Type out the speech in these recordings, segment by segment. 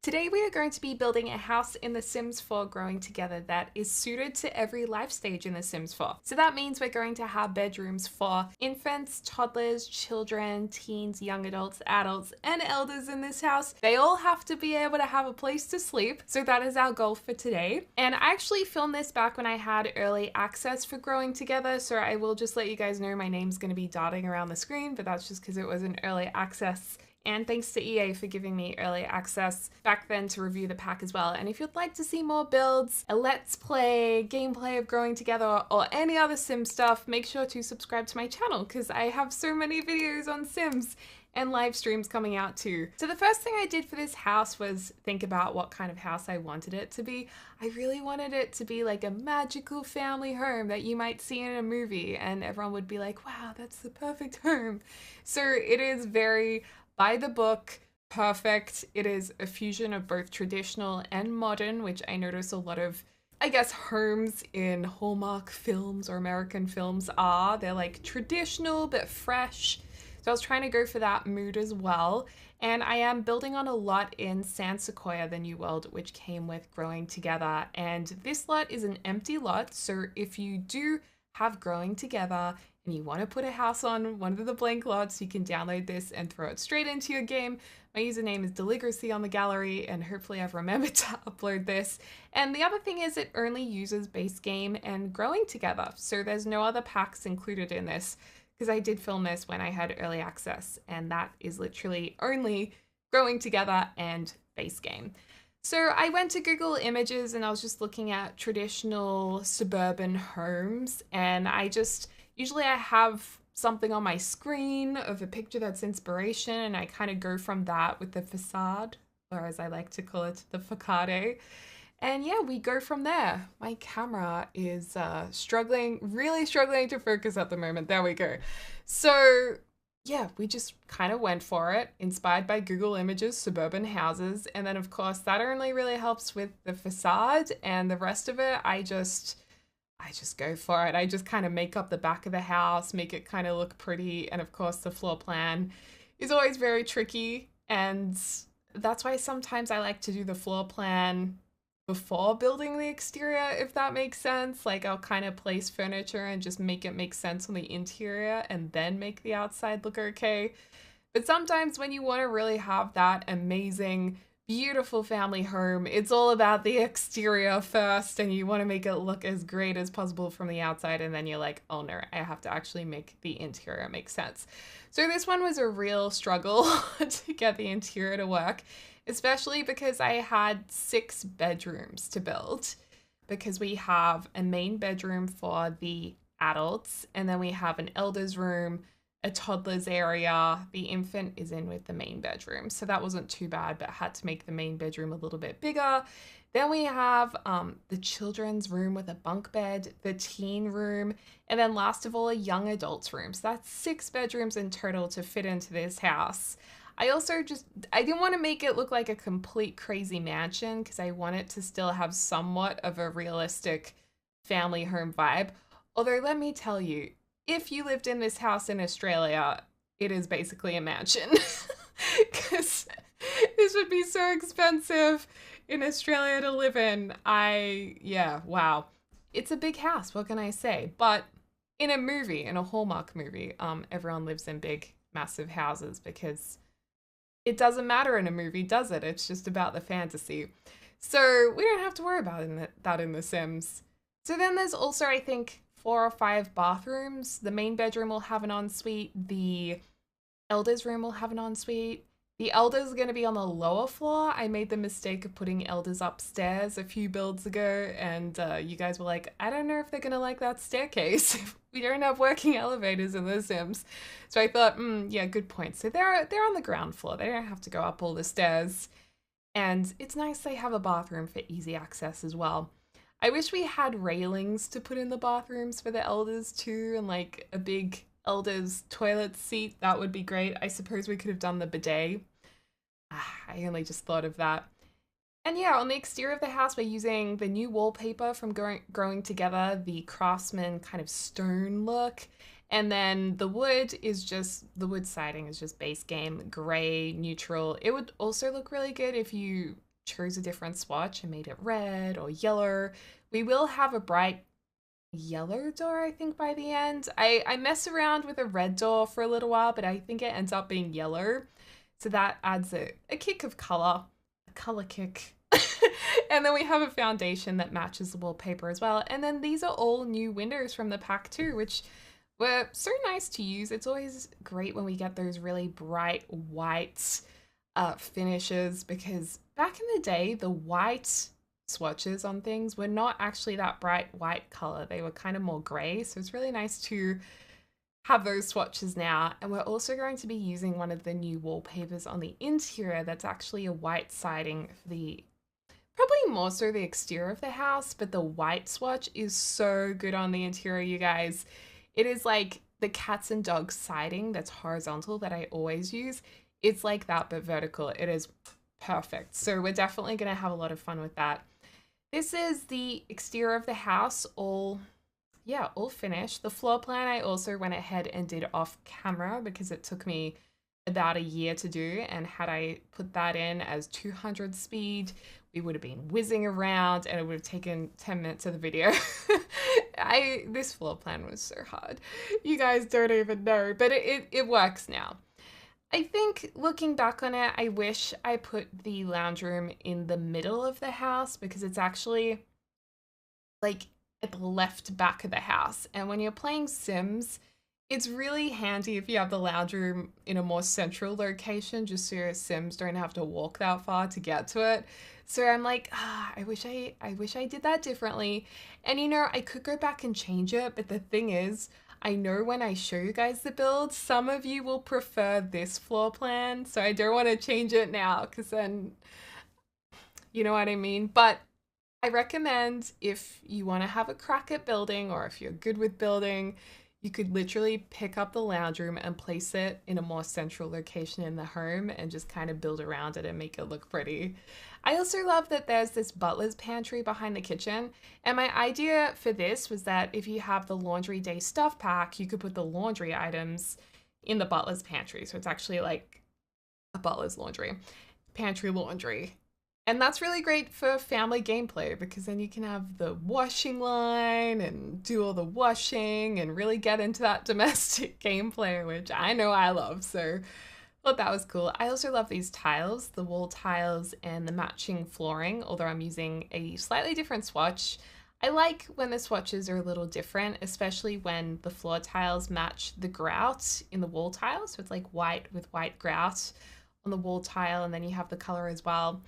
Today we are going to be building a house in The Sims 4 Growing Together that is suited to every life stage in The Sims 4. So that means we're going to have bedrooms for infants, toddlers, children, teens, young adults, and elders in this house. They all have to be able to have a place to sleep. So that is our goal for today. And I actually filmed this back when I had early access for Growing Together. So I will just let you guys know my name's going to be darting around the screen, but that's just because it was an early access. And thanks to EA for giving me early access back then to review the pack as well. And if you'd like to see more builds, a let's play, gameplay of Growing Together, or any other Sim stuff, make sure to subscribe to my channel because I have so many videos on Sims and live streams coming out too. So the first thing I did for this house was think about what kind of house I wanted it to be. I really wanted it to be like a magical family home that you might see in a movie and everyone would be like, wow, that's the perfect home. So it is very by the book, perfect. It is a fusion of both traditional and modern, which I notice a lot of, I guess, homes in Hallmark films or American films are. They're like traditional but fresh. So I was trying to go for that mood as well. And I am building on a lot in San Sequoia, the new world, which came with Growing Together. And this lot is an empty lot. So if you do have Growing Together and you want to put a house on one of the blank lots, you can download this and throw it straight into your game. My username is Deligracy on the gallery, and hopefully I've remembered to upload this. And the other thing is it only uses base game and Growing Together, so there's no other packs included in this, because I did film this when I had early access, and that is literally only Growing Together and base game. So I went to Google Images and I was just looking at traditional suburban homes, and usually I have something on my screen of a picture that's inspiration, and I kind of go from that with the facade, or as I like to call it, the facade. And yeah, we go from there. My camera is really struggling to focus at the moment. There we go. So yeah, we just kind of went for it, inspired by Google Images, suburban houses. And then of course that only really helps with the facade, and the rest of it, I just go for it. I just kind of make up the back of the house, make it kind of look pretty. And of course the floor plan is always very tricky. And that's why sometimes I like to do the floor plan before building the exterior, if that makes sense. Like I'll kind of place furniture and just make it make sense on the interior and then make the outside look okay. But sometimes when you want to really have that amazing, beautiful family home, it's all about the exterior first, and you want to make it look as great as possible from the outside, and then you're like, oh no, I have to actually make the interior make sense. So this one was a real struggle to get the interior to work, especially because I had 6 bedrooms to build, because we have a main bedroom for the adults, and then we have an elders room, a toddler's area. The infant is in with the main bedroom, so that wasn't too bad, but I had to make the main bedroom a little bit bigger. Then we have the children's room with a bunk bed, the teen room, and then last of all, a young adults room. So that's 6 bedrooms in total to fit into this house. I didn't want to make it look like a complete crazy mansion, because I want it to still have somewhat of a realistic family home vibe. Although let me tell you, if you lived in this house in Australia, it is basically a mansion, because this would be so expensive in Australia to live in. Yeah, wow. It's a big house, what can I say? But in a Hallmark movie, everyone lives in big, massive houses, because it doesn't matter in a movie, does it? It's just about the fantasy. So we don't have to worry about that in The Sims. So then there's also, I think, 4 or 5 bathrooms. The main bedroom will have an ensuite. The elders room will have an ensuite. The elders are going to be on the lower floor. I made the mistake of putting elders upstairs a few builds ago, and you guys were like, I don't know if they're going to like that staircase. We don't have working elevators in The Sims. So I thought, yeah, good point. So they're on the ground floor. They don't have to go up all the stairs. And it's nice they have a bathroom for easy access as well. I wish we had railings to put in the bathrooms for the elders too, and like a big elders toilet seat. That would be great. I suppose we could have done the bidet. I only just thought of that. And yeah, on the exterior of the house, we're using the new wallpaper from Growing Together, the Craftsman kind of stone look. And then the wood siding is just base game, gray, neutral. It would also look really good if you chose a different swatch and made it red or yellow. We will have a bright yellow door, I think, by the end. I mess around with a red door for a little while, but I think it ends up being yellow. So that adds a kick of color, a color kick. And then we have a foundation that matches the wallpaper as well. And then these are all new windows from the pack too, which were so nice to use. It's always great when we get those really bright white finishes, because back in the day, the white swatches on things were not actually that bright white color. They were kind of more gray. So it's really nice to have those swatches now. And we're also going to be using one of the new wallpapers on the interior that's actually a white siding for the, probably more so the exterior of the house, but the white swatch is so good on the interior, you guys. It is like the cats and dogs siding that's horizontal that I always use. It's like that, but vertical. It is perfect. So we're definitely going to have a lot of fun with that. This is the exterior of the house, all finished. The floor plan I also went ahead and did off camera because it took me about a year to do, and had I put that in as 200 speed, we would have been whizzing around and it would have taken 10 minutes of the video. This floor plan was so hard. You guys don't even know, but it works now. I think looking back on it, I wish I put the lounge room in the middle of the house, because it's actually like at the left back of the house. And when you're playing Sims, it's really handy if you have the lounge room in a more central location, just so your Sims don't have to walk that far to get to it. So I'm like, I wish I did that differently. And you know, I could go back and change it, but the thing is, I know when I show you guys the build, some of you will prefer this floor plan, so I don't want to change it now, because then, you know what I mean? But I recommend, if you want to have a crack at building, or if you're good with building, you could literally pick up the lounge room and place it in a more central location in the home and just kind of build around it and make it look pretty. I also love that there's this butler's pantry behind the kitchen. And my idea for this was that if you have the laundry day stuff pack, you could put the laundry items in the butler's pantry. So it's actually like a butler's laundry, pantry laundry. And that's really great for family gameplay, because then you can have the washing line and do all the washing and really get into that domestic gameplay, which I know I love. So I thought that was cool. I also love these tiles, the wall tiles and the matching flooring, although I'm using a slightly different swatch. I like when the swatches are a little different, especially when the floor tiles match the grout in the wall tile. So it's like white with white grout on the wall tile, and then you have the color as well.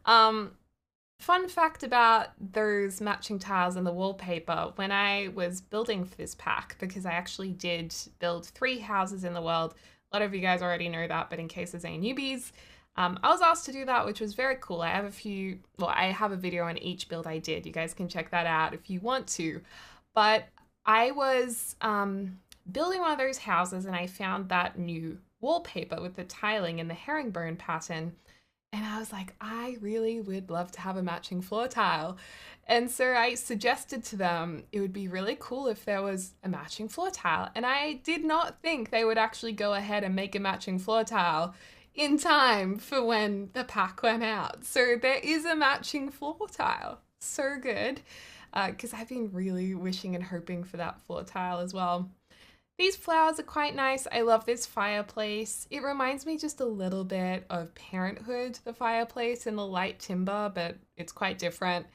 Fun fact about those matching tiles and the wallpaper, when I was building for this pack, because I actually did build 3 houses in the world. A lot of you guys already know that, but in case there's any newbies, I was asked to do that, which was very cool. I have a video on each build I did. You guys can check that out if you want to. But I was building one of those houses, and I found that new wallpaper with the tiling and the herringbone pattern. And I was like, I really would love to have a matching floor tile. And so I suggested to them it would be really cool if there was a matching floor tile. And I did not think they would actually go ahead and make a matching floor tile in time for when the pack went out. So there is a matching floor tile. So good. Because I've been really wishing and hoping for that floor tile as well. These flowers are quite nice. I love this fireplace. It reminds me just a little bit of Parenthood, the fireplace in the light timber, but it's quite different.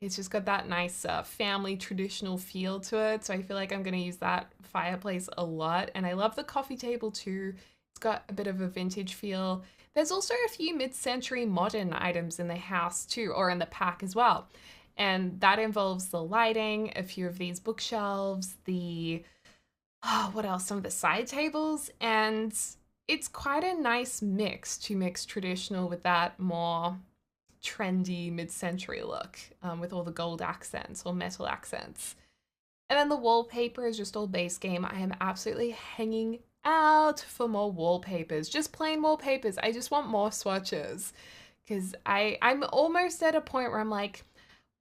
It's just got that nice family traditional feel to it. So I feel like I'm going to use that fireplace a lot. And I love the coffee table too. It's got a bit of a vintage feel. There's also a few mid-century modern items in the house too, or in the pack as well. And that involves the lighting, a few of these bookshelves, what else? Some of the side tables, and it's quite a nice mix to mix traditional with that more trendy mid-century look, with all the gold accents or metal accents. And then the wallpaper is just all base game. I am absolutely hanging out for more wallpapers, just plain wallpapers. I just want more swatches, because I'm almost at a point where I'm like,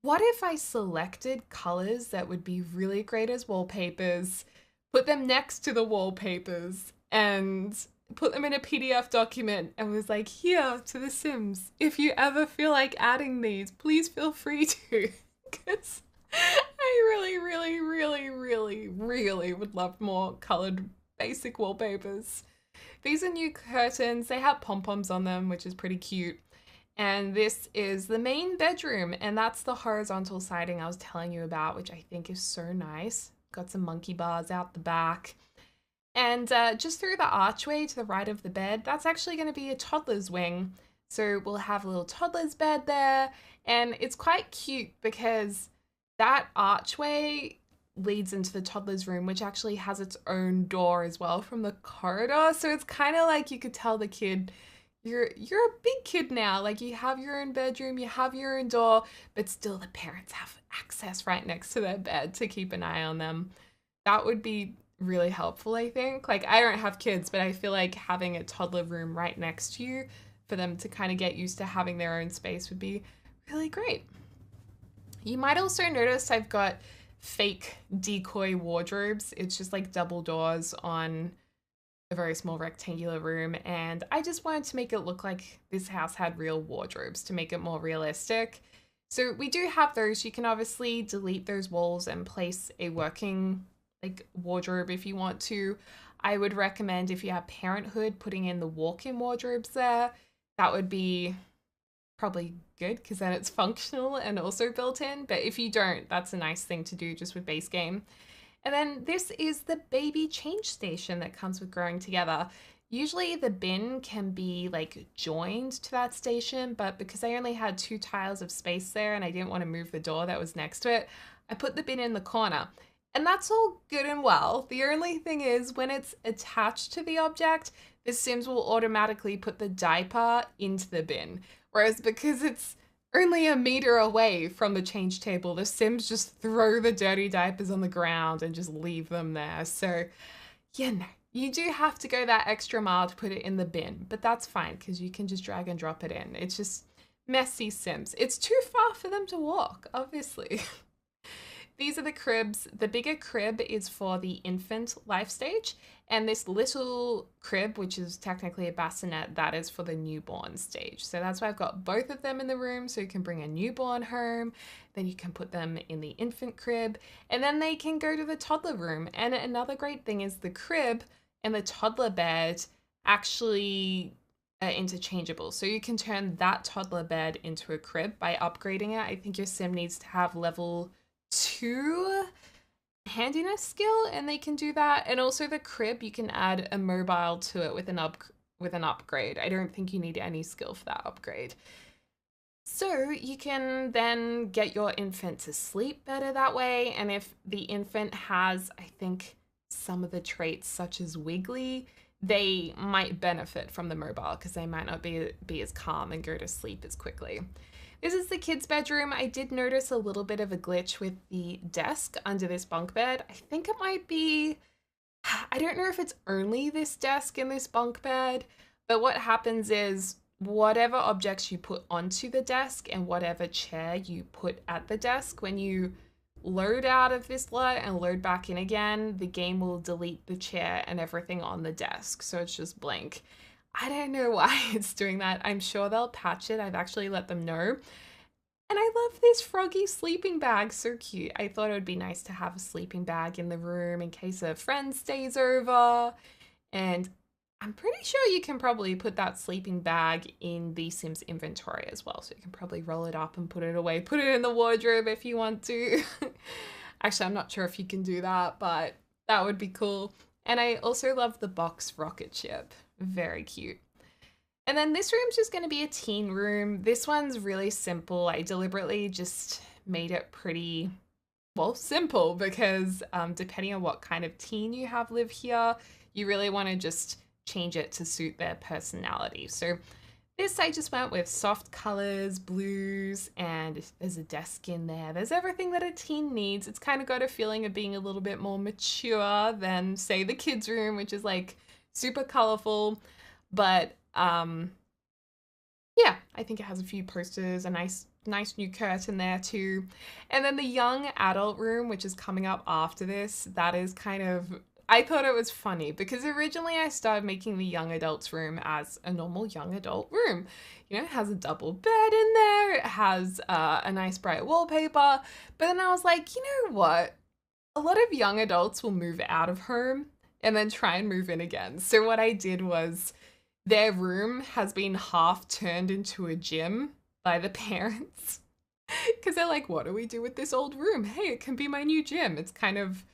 what if I selected colors that would be really great as wallpapers, put them next to the wallpapers, and put them in a PDF document and was like, here to The Sims. If you ever feel like adding these, please feel free to. Because I really, really, really, really, really would love more colored basic wallpapers. These are new curtains. They have pom-poms on them, which is pretty cute. And this is the main bedroom, and that's the horizontal siding I was telling you about, which I think is so nice. Got some monkey bars out the back. And just through the archway to the right of the bed, that's actually going to be a toddler's wing. So we'll have a little toddler's bed there, and it's quite cute because that archway leads into the toddler's room, which actually has its own door as well from the corridor. So it's kind of like you could tell the kid, you're a big kid now, like you have your own bedroom, you have your own door, but still the parents have access right next to their bed to keep an eye on them. That would be really helpful, I think. Like, I don't have kids, but I feel like having a toddler room right next to you for them to kind of get used to having their own space would be really great. You might also notice I've got fake decoy wardrobes. It's just like double doors on a very small rectangular room, and I just wanted to make it look like this house had real wardrobes to make it more realistic. So we do have those. You can obviously delete those walls and place a working like wardrobe if you want to. I would recommend, if you have Parenthood, putting in the walk-in wardrobes there. That would be probably good because then it's functional and also built in. But if you don't, that's a nice thing to do just with base game. And then this is the baby change station that comes with growing together. Usually the bin can be like joined to that station, but because I only had 2 tiles of space there and I didn't want to move the door that was next to it, I put the bin in the corner. And that's all good and well. The only thing is, when it's attached to the object, the Sims will automatically put the diaper into the bin. Whereas because it's only a meter away from the change table, the Sims just throw the dirty diapers on the ground and just leave them there. So, you know, you do have to go that extra mile to put it in the bin, but that's fine because you can just drag and drop it in. It's just messy Sims. It's too far for them to walk, obviously. These are the cribs. The bigger crib is for the infant life stage, and this little crib, which is technically a bassinet, that is for the newborn stage. So that's why I've got both of them in the room, so you can bring a newborn home, then you can put them in the infant crib, and then they can go to the toddler room. And another great thing is the crib and the toddler bed actually are interchangeable. So you can turn that toddler bed into a crib by upgrading it. I think your Sim needs to have level 2 handiness skill, and they can do that. And also the crib, you can add a mobile to it with an upgrade. I don't think you need any skill for that upgrade. So you can then get your infant to sleep better that way. And if the infant has, I think, some of the traits such as wiggly, they might benefit from the mobile because they might not be as calm and go to sleep as quickly. This is the kids' bedroom. I did notice a little bit of a glitch with the desk under this bunk bed. I think it might be, I don't know if it's only this desk in this bunk bed, but what happens is whatever objects you put onto the desk and whatever chair you put at the desk, when you load out of this lot and load back in again, the game will delete the chair and everything on the desk. So it's just blank. I don't know why it's doing that. I'm sure they'll patch it. I've actually let them know. And I love this froggy sleeping bag. So cute. I thought it would be nice to have a sleeping bag in the room in case a friend stays over. And I'm pretty sure you can probably put that sleeping bag in the Sims inventory as well. So you can probably roll it up and put it away. Put it in the wardrobe if you want to. Actually, I'm not sure if you can do that, but that would be cool. And I also love the box rocket ship. Very cute. And then this room's just going to be a teen room. This one's really simple. I deliberately just made it pretty, well, simple because depending on what kind of teen you have live here, you really want to just change it to suit their personality. So this I just went with soft colors, blues, and there's a desk in there. There's everything that a teen needs. It's kind of got a feeling of being a little bit more mature than, say, the kids' room, which is like super colorful, but yeah, I think it has a few posters, a nice new curtain there too. And then the young adult room, which is coming up after this, that is kind of I thought it was funny because originally I started making the young adults room as a normal young adult room. You know, it has a double bed in there, it has a nice bright wallpaper, but then I was like, you know what? A lot of young adults will move out of home and then try and move in again. So what I did was their room has been half turned into a gym by the parents because they're like, what do we do with this old room? Hey, it can be my new gym. It's kind of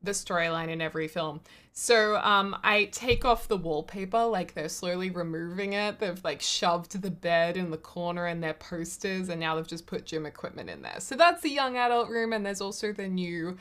the storyline in every film. So I take off the wallpaper, like they're slowly removing it. They've like shoved the bed in the corner and their posters, and now they've just put gym equipment in there. So that's the young adult room, and there's also the new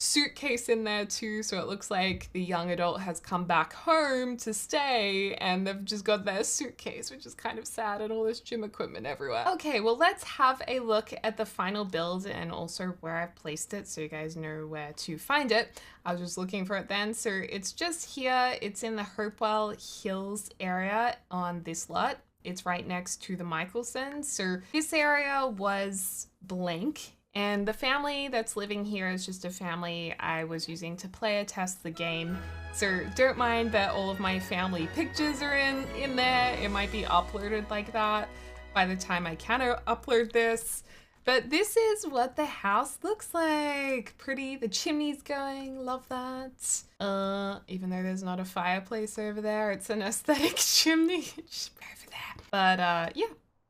suitcase in there too, so it looks like the young adult has come back home to stay and they've just got their suitcase, which is kind of sad, and all this gym equipment everywhere. Okay, well, let's have a look at the final build and also where I've placed it so you guys know where to find it. I was just looking for it then. So it's just here, it's in the Hopewell Hills area on this lot. It's right next to the Michelson. So this area was blank. And the family that's living here is just a family I was using to play test the game. So don't mind that all of my family pictures are in there. It might be uploaded like that by the time I can upload this. But this is what the house looks like. Pretty, the chimney's going, love that. Even though there's not a fireplace over there, it's an aesthetic chimney just over there. But yeah,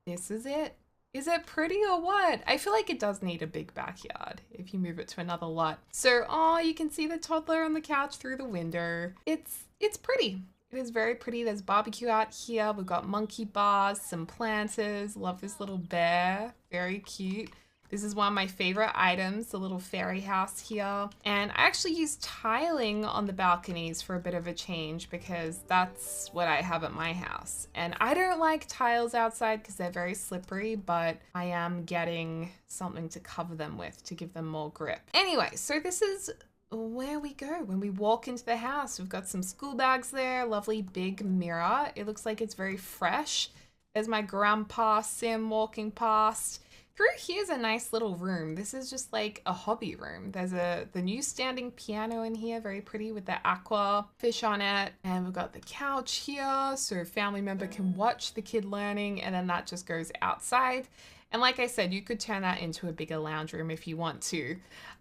this is it. Is it pretty or what? I feel like it does need a big backyard if you move it to another lot. So, oh, you can see the toddler on the couch through the window. It's pretty. It is very pretty. There's barbecue out here. We've got monkey bars, some planters. Love this little bear. Very cute. This is one of my favorite items, the little fairy house here. And I actually use tiling on the balconies for a bit of a change because that's what I have at my house. And I don't like tiles outside because they're very slippery, but I am getting something to cover them with to give them more grip. Anyway, so this is where we go when we walk into the house. We've got some school bags there, lovely big mirror. It looks like it's very fresh. There's my grandpa Sim walking past. Through here's a nice little room. This is just like a hobby room. There's the new standing piano in here, very pretty with the aqua fish on it. And we've got the couch here so a family member can watch the kid learning, and then that just goes outside. And like I said, you could turn that into a bigger lounge room if you want to.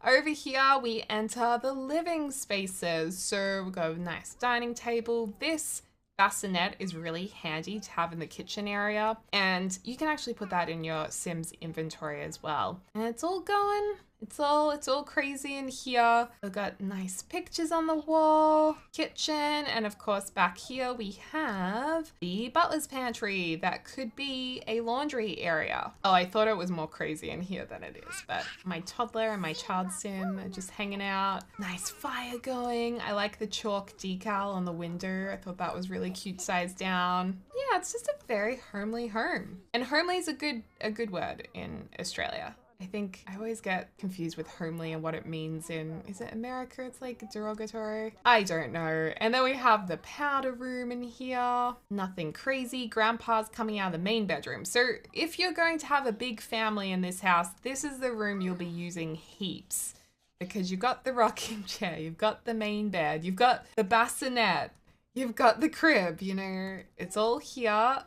Over here, we enter the living spaces. So we've got a nice dining table. This bassinet is really handy to have in the kitchen area, and you can actually put that in your Sims inventory as well. And it's all going, it's all crazy in here. We've got nice pictures on the wall, kitchen, and of course back here we have the butler's pantry. That could be a laundry area. Oh, I thought it was more crazy in here than it is, but my toddler and my child Sim are just hanging out. Nice fire going. I like the chalk decal on the window. I thought that was really cute size down. Yeah, it's just a very homely home. And homely is a good word in Australia. I think I always get confused with homely and what it means in, is it America? It's like derogatory. I don't know. And then we have the powder room in here. Nothing crazy. Grandpa's coming out of the main bedroom. So if you're going to have a big family in this house, this is the room you'll be using heaps. Because you've got the rocking chair, you've got the main bed, you've got the bassinet, you've got the crib, you know, it's all here.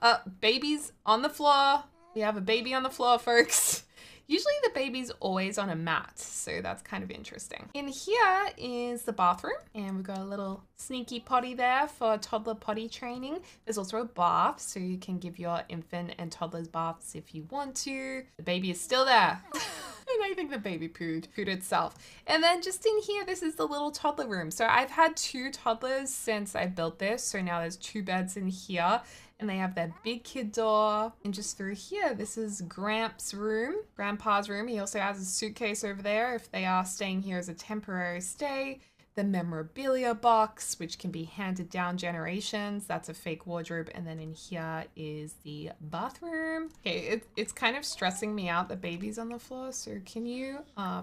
Baby's on the floor. We have a baby on the floor, folks. Usually the baby's always on a mat, so that's kind of interesting. In here is the bathroom, and we've got a little sneaky potty there for toddler potty training. There's also a bath, so you can give your infant and toddlers baths if you want to. The baby is still there. And I think the baby pooed itself. And then just in here, this is the little toddler room. So I've had 2 toddlers since I built this, so now there's 2 beds in here. And they have that big kid door. And just through here, this is Gramps' room, Grandpa's room. He also has a suitcase over there if they are staying here as a temporary stay. The memorabilia box, which can be handed down generations. That's a fake wardrobe. And then in here is the bathroom. Okay, it's kind of stressing me out. The baby's on the floor. So can you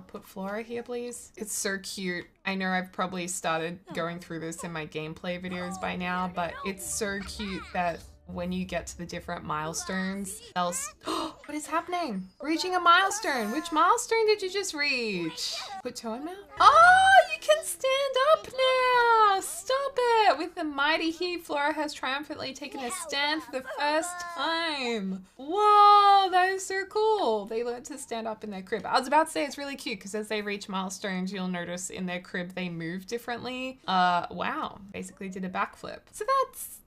put Flora here, please? It's so cute. I know I've probably started going through this in my gameplay videos by now, but it's so cute that when you get to the different milestones, what is happening? Reaching a milestone. Which milestone did you just reach? Put toe in mouth? Oh, you can stand up now! Stop it! With the mighty heave, Flora has triumphantly taken a stand for the first time. Whoa, that is so cool. They learned to stand up in their crib. I was about to say it's really cute because as they reach milestones, you'll notice in their crib they move differently. Wow, basically did a backflip. So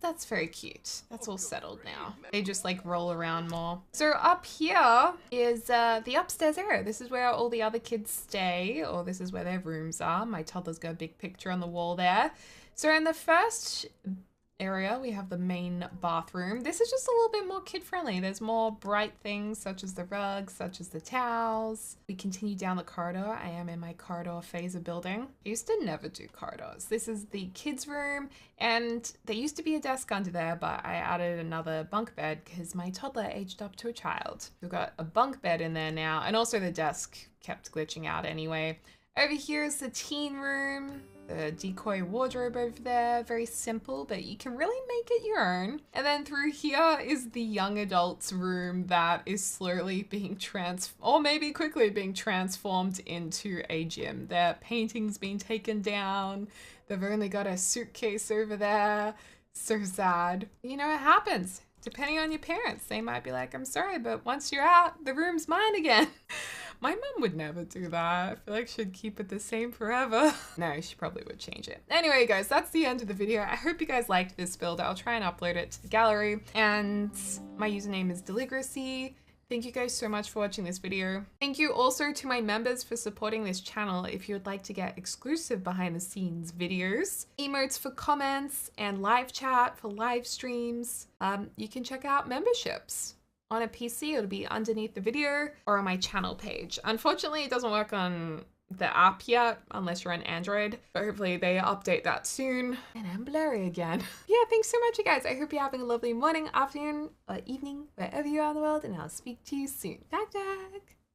that's very cute. That's all settled now. They just like roll around more. So up here is the upstairs area. This is where all the other kids stay, or this is where their rooms are. My toddler's got a big picture on the wall there. So in the first area, we have the main bathroom. This is just a little bit more kid-friendly. There's more bright things such as the rugs, such as the towels. We continue down the corridor. I am in my corridor phase of building. I used to never do corridors. This is the kids' room, and there used to be a desk under there, but I added another bunk bed because my toddler aged up to a child. We've got a bunk bed in there now, and also the desk kept glitching out anyway. Over here is the teen room. The decoy wardrobe over there, very simple, but you can really make it your own. And then through here is the young adults room that is slowly being or maybe quickly being transformed into a gym. Their painting's been taken down. They've only got a suitcase over there. So sad. You know, it happens. Depending on your parents, they might be like, I'm sorry, but once you're out, the room's mine again. My mum would never do that. I feel like she'd keep it the same forever. No, she probably would change it. Anyway, guys, that's the end of the video. I hope you guys liked this build. I'll try and upload it to the gallery. And my username is Deligracy. Thank you guys so much for watching this video. Thank you also to my members for supporting this channel. If you would like to get exclusive behind the scenes videos, emotes for comments, and live chat for live streams, you can check out memberships. On a PC, it'll be underneath the video or on my channel page. Unfortunately, it doesn't work on the app yet, unless you're on Android, but hopefully they update that soon. And I'm blurry again. Yeah, thanks so much, you guys. I hope you're having a lovely morning, afternoon, or evening, wherever you are in the world, and I'll speak to you soon. Dag dag!